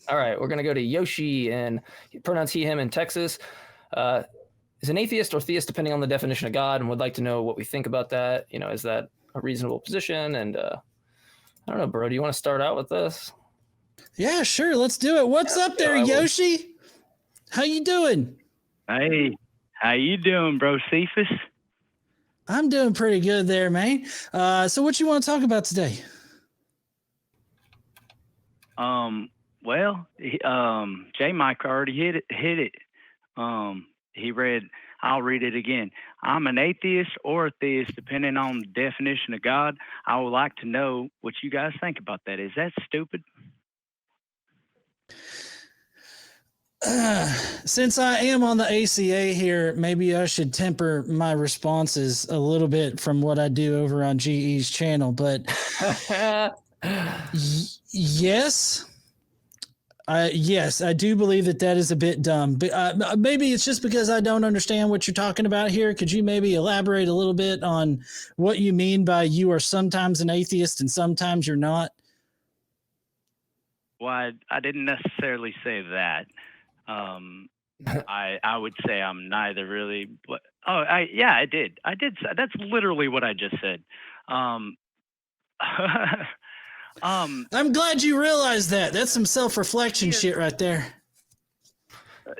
All right, we're going to go to Yoshi, and pronouns he, him in Texas. Is an atheist or theist, depending on the definition of God, and would like to know what we think about that. You know, is that a reasonable position? And I don't know, bro, do you want to start out with this? Yeah, sure. Let's do it. What's up there, Yoshi? How you doing? Hey, how you doing, bro, Cephas? I'm doing pretty good there, man. So what you want to talk about today? Well, JMike already hit it. He read, I'll read it again. I'm an atheist or a theist, depending on the definition of God. I would like to know what you guys think about that. Is that stupid? Since I am on the ACA here, maybe I should temper my responses a little bit from what I do over on GE's channel. But yes, I do believe that is a bit dumb. But maybe it's just because I don't understand what you're talking about here. Could you maybe elaborate a little bit on what you mean by you are sometimes an atheist and sometimes you're not? Well, I didn't necessarily say that. I would say I'm neither really. But, I did. That's literally what I just said. I'm glad you realized that. That's some self-reflection shit right there.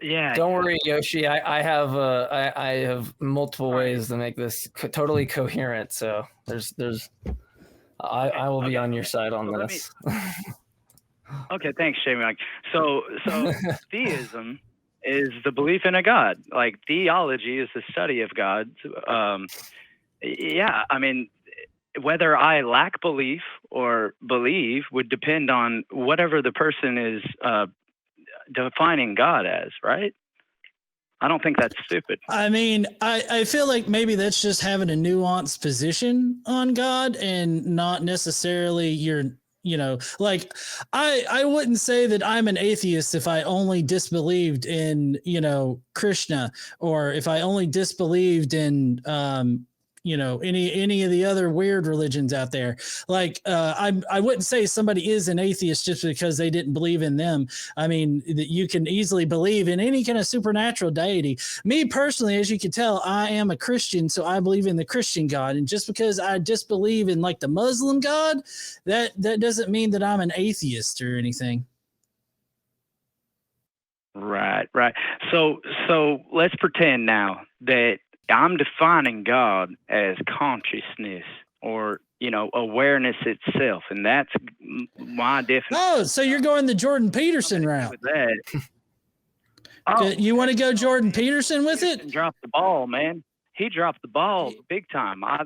Yeah. Don't worry, Yoshi. I have multiple ways to make this totally coherent. So I will be on your side on this. Okay, thanks, JMike. So theism is the belief in a God. Like theology is the study of God. I mean, whether I lack belief or believe would depend on whatever the person is defining God as, right? I don't think that's stupid. I mean, I feel like maybe that's just having a nuanced position on God and not necessarily like I wouldn't say that I'm an atheist if I only disbelieved in, Krishna, or if I only disbelieved in, any of the other weird religions out there. Like, I wouldn't say somebody is an atheist just because they didn't believe in them. I mean, that you can easily believe in any kind of supernatural deity. Me personally, as you can tell, I am a Christian, so I believe in the Christian God. And just because I disbelieve in like the Muslim God, that doesn't mean that I'm an atheist or anything. Right. So let's pretend now that I'm defining God as consciousness or, awareness itself. And that's my definition. Oh, so you're going the Jordan Peterson route. With that. You want to go Jordan Peterson with it? Dropped the ball, man. He dropped the ball big time. I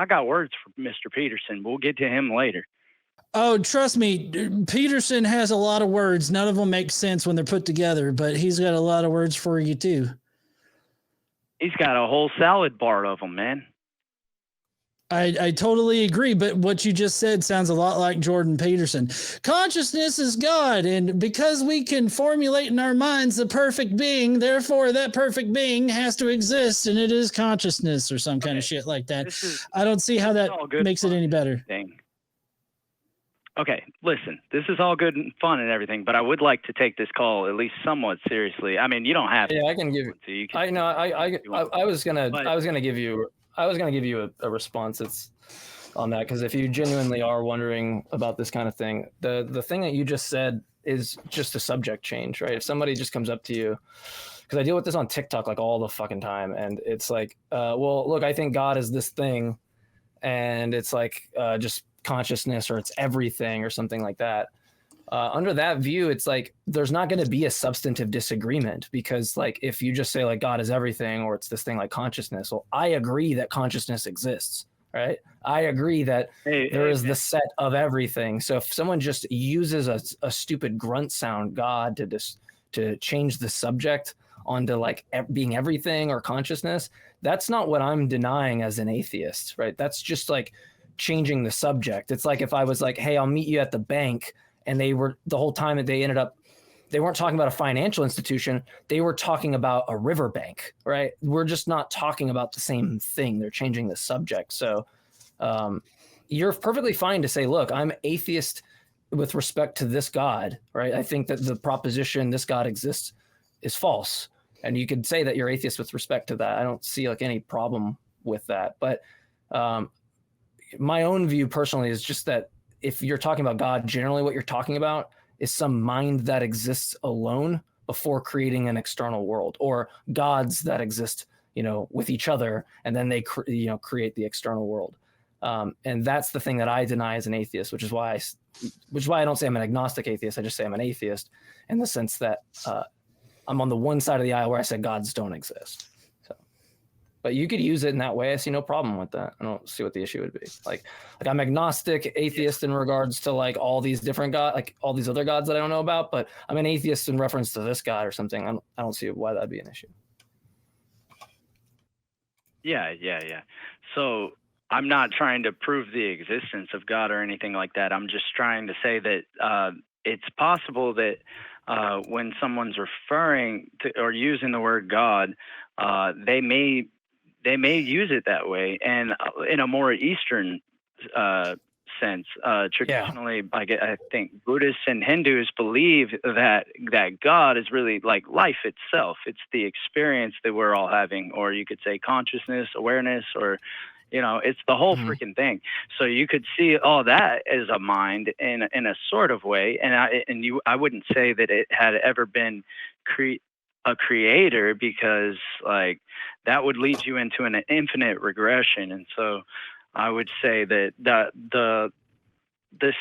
got words for Mr. Peterson. We'll get to him later. Oh, trust me, Peterson has a lot of words. None of them make sense when they're put together, but he's got a lot of words for you too. He's got a whole salad bar of them, man. I totally agree, but what you just said sounds a lot like Jordan Peterson. Consciousness is God, and because we can formulate in our minds the perfect being, therefore that perfect being has to exist, and it is consciousness or some kind of shit like that. I don't see how that makes it any better. Okay, listen, this is all good and fun and everything, but I would like to take this call at least somewhat seriously. I mean, you don't have to. Yeah, I can give you. I was gonna give you a response on that, because if you genuinely are wondering about this kind of thing, the thing that you just said is just a subject change, right? If somebody just comes up to you, because I deal with this on TikTok like all the fucking time, and it's like, well, look, I think God is this thing, and it's like just consciousness, or it's everything, or something like that. Under that view, it's like there's not going to be a substantive disagreement, because like if you just say like God is everything, or it's this thing like consciousness, well, I agree that consciousness exists, right? I agree that there is the set of everything. So if someone just uses a stupid grunt sound God to change the subject onto like being everything or consciousness, that's not what I'm denying as an atheist, right? That's just like changing the subject. It's like if I was like, hey, I'll meet you at the bank, and they were the whole time that they weren't talking about a financial institution, they were talking about a riverbank, right? We're just not talking about the same thing. They're changing the subject. So you're perfectly fine to say, look, I'm atheist with respect to this God, right? I think that the proposition this God exists is false. And you could say that you're atheist with respect to that. I don't see like any problem with that. But my own view personally is just that if you're talking about God, generally what you're talking about is some mind that exists alone before creating an external world, or gods that exist, with each other, and then they create the external world. And that's the thing that I deny as an atheist, which is why I don't say I'm an agnostic atheist. I just say I'm an atheist in the sense that I'm on the one side of the aisle where I said gods don't exist. So, but you could use it in that way. I see no problem with that. I don't see what the issue would be. Like I'm agnostic atheist in regards to like all these different gods, like all these other gods that I don't know about, but I'm an atheist in reference to this God or something. I don't see why that'd be an issue. Yeah. So I'm not trying to prove the existence of God or anything like that. I'm just trying to say that it's possible that when someone's referring to or using the word God, they may use it that way, and in a more Eastern sense. Traditionally, I think Buddhists and Hindus believe that God is really like life itself. It's the experience that we're all having, or you could say consciousness, awareness, or it's the whole freaking thing. So you could see all that as a mind in a sort of way, and I wouldn't say that it had ever been a creator, because like that would lead you into an infinite regression. And so I would say that this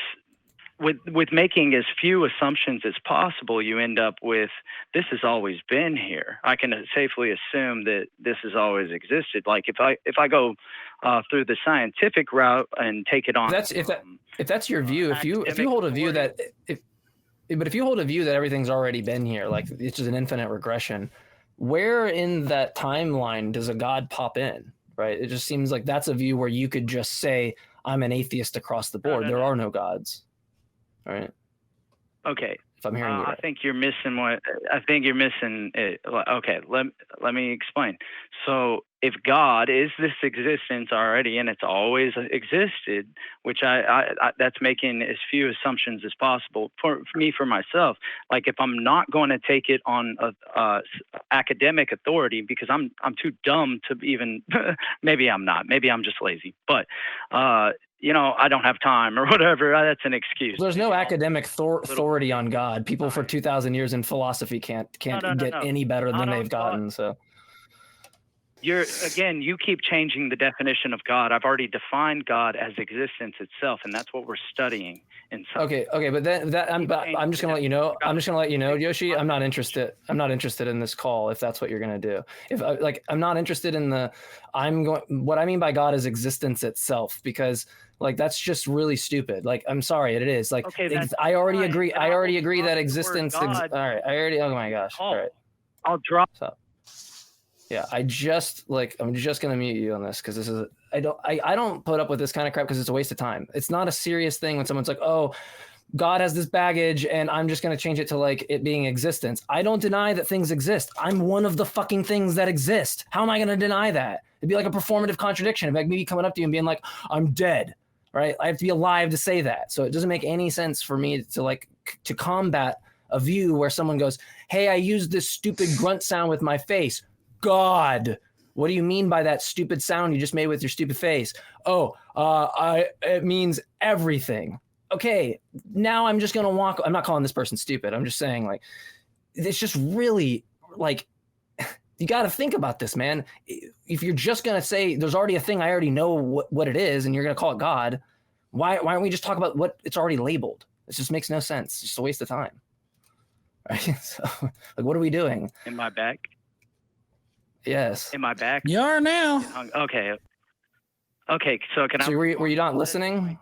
with making as few assumptions as possible, you end up with this has always been here. I can safely assume that this has always existed. Like if I go through the scientific route and take it on, if that's your view, if you hold a view that if you hold a view that everything's already been here, like it's just an infinite regression, where in that timeline does a God pop in? Right? It just seems like that's a view where you could just say, I'm an atheist across the board. There are no gods. All right. Okay. If I'm hearing you right. I think you're missing it. Okay. Let me explain. So if God is this existence already and it's always existed, which I that's making as few assumptions as possible for me, for myself. Like if I'm not going to take it on academic authority, because I'm too dumb to even, maybe I'm not, maybe I'm just lazy, but I don't have time or whatever. That's an excuse. There's no academic authority on God. People for 2,000 years in philosophy can't get any better than they've gotten. So you keep changing the definition of God. I've already defined God as existence itself, and that's what we're studying. Okay, but I'm just gonna let you know. Yoshi, I'm not interested. I'm not interested in this call if that's what you're gonna do. I'm not interested in what I mean by God is existence itself, because like that's just really stupid. Like I'm sorry, it is. Like okay, I already agree. I already agree that existence. All right, oh my gosh. All right, I'll drop. Stop. Yeah, I'm just gonna mute you on this, because this is I don't put up with this kind of crap because it's a waste of time. It's not a serious thing when someone's like, oh, God has this baggage and I'm just gonna change it to like it being existence. I don't deny that things exist. I'm one of the fucking things that exist. How am I gonna deny that? It'd be like a performative contradiction. It'd be like me coming up to you and being like, I'm dead, right? I have to be alive to say that. So it doesn't make any sense for me to combat a view where someone goes, hey, I used this stupid grunt sound with my face. God, what do you mean by that stupid sound you just made with your stupid face? Oh, it means everything. Okay, now I'm just gonna walk. I'm not calling this person stupid. I'm just saying, like, it's just really like you got to think about this, man. If you're just gonna say there's already a thing, I already know what it is, and you're gonna call it God, why don't we just talk about what it's already labeled? It just makes no sense. It's just a waste of time. Right? So, like, what are we doing? In my back. Yes. In my back. You are now. Okay. So were you not listening?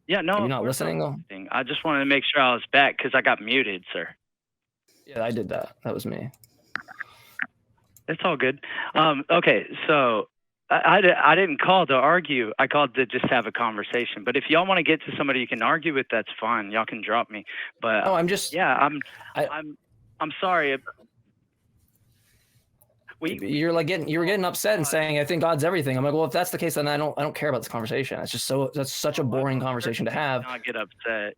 Yeah, no. You're not listening? I just wanted to make sure I was back because I got muted, sir. Yeah, I did that. That was me. It's all good. Okay, so I didn't call to argue. I called to just have a conversation. But if y'all want to get to somebody you can argue with, that's fine. Y'all can drop me. But I'm just. Yeah, I'm sorry. you were getting upset and saying, I think God's everything. I'm like, well, if that's the case, then I don't care about this conversation. It's just that's such a boring conversation to have. Not get upset.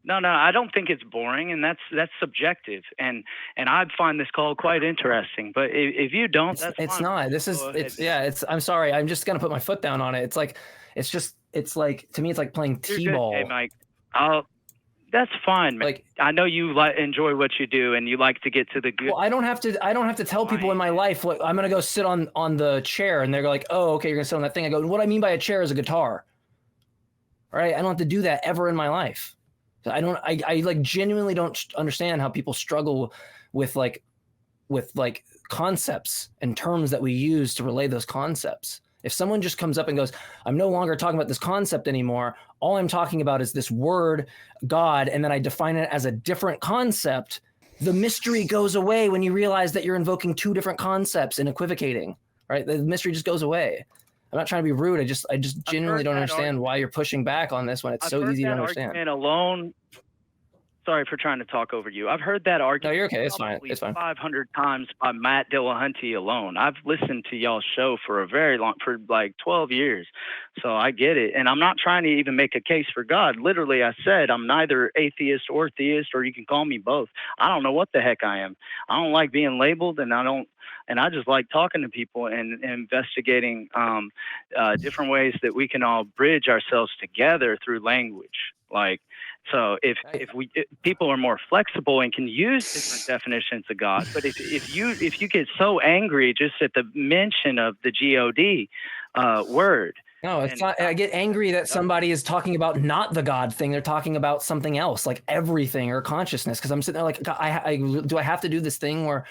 No, I don't think it's boring, and that's subjective. And I'd find this call quite interesting. But if you don't, it's fine. Not. I'm sorry. I'm just gonna put my foot down on it. It's like to me, it's like playing t-ball. Hey, Mike. That's fine, man. Like, I know you enjoy what you do, and you like to get to the good. Well, I don't have to tell people in my life what I'm gonna go sit on the chair, and they're like, oh, okay, you're gonna sit on that thing. I go, what I mean by a chair is a guitar. All right, I don't have to do that ever in my life. I like genuinely don't understand how people struggle with concepts and terms that we use to relay those concepts. If someone just comes up and goes, I'm no longer talking about this concept anymore. All I'm talking about is this word, God, and then I define it as a different concept. The mystery goes away when you realize that you're invoking two different concepts and equivocating, right? The mystery just goes away. I'm not trying to be rude. I just genuinely don't understand why you're pushing back on this when it's so easy to understand. Alone. Sorry for trying to talk over you. I've heard that argument. No, you're okay. It's fine. 500 times by Matt Dillahunty alone. I've listened to y'all's show for like 12 years. So I get it. And I'm not trying to even make a case for God. Literally, I said I'm neither atheist or theist, or you can call me both. I don't know what the heck I am. I don't like being labeled, and I just like talking to people and investigating different ways that we can all bridge ourselves together through language. So if people are more flexible and can use different definitions of God, but if you get so angry just at the mention of the God word. No, it's not. I get angry that somebody is talking about not the God thing. They're talking about something else, like everything or consciousness. Because I'm sitting there like, do I have to do this thing where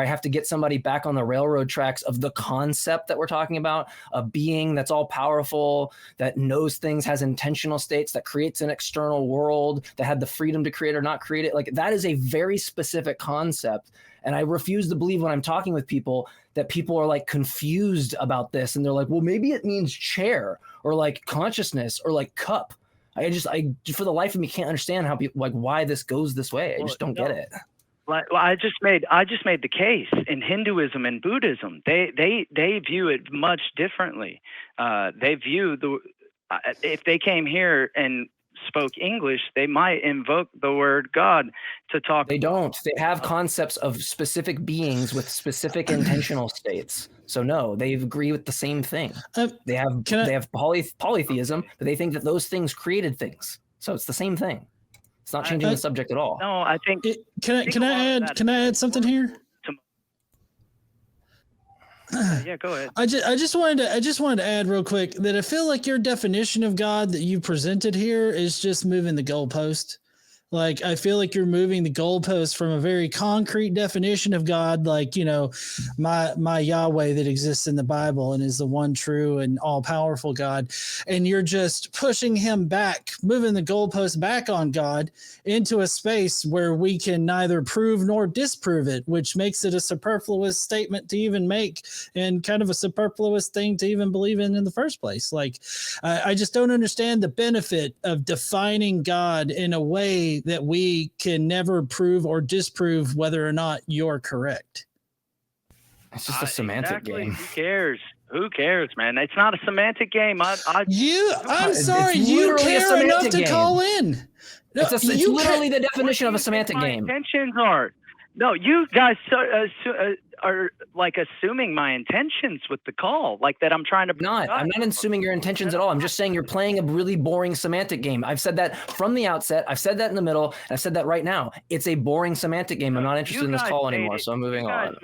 I have to get somebody back on the railroad tracks of the concept that we're talking about, a being that's all powerful, that knows things, has intentional states, that creates an external world, that had the freedom to create or not create it. Like, that is a very specific concept. And I refuse to believe when I'm talking with people that people are like confused about this. And they're like, well, maybe it means chair or like consciousness or like cup. I for the life of me can't understand how people, like, why this goes this way. I just don't get it. Well, I just made the case in Hinduism and Buddhism. They view it much differently. They view if they came here and spoke English, they might invoke the word God to talk. They don't. They have concepts of specific beings with specific intentional states. So no, they agree with the same thing. They have polytheism, but they think that those things created things. So it's the same thing. It's not changing the subject at all. No, I think. Can I add something here? Yeah, go ahead. I just wanted to add real quick that I feel like your definition of God that you presented here is just moving the goalpost. Like, I feel like you're moving the goalpost from a very concrete definition of God, like, you know, my Yahweh that exists in the Bible and is the one true and all powerful God. And you're just pushing him back, moving the goalpost back on God into a space where we can neither prove nor disprove it, which makes it a superfluous statement to even make and kind of a superfluous thing to even believe in the first place. Like, I just don't understand the benefit of defining God in a way that we can never prove or disprove whether or not you're correct. It's just a semantic game. Who cares, man? It's not a semantic game. I'm sorry, you care enough to call in. No, it's literally the definition of a semantic game. Intentions are. No, you guys are like assuming my intentions with the call, like that I'm trying to. I'm not assuming your intentions at all. I'm just saying you're playing a really boring semantic game. I've said that from the outset. I've said that in the middle. And I've said that right now. It's a boring semantic game. I'm not interested in this call anymore, so I'm moving on.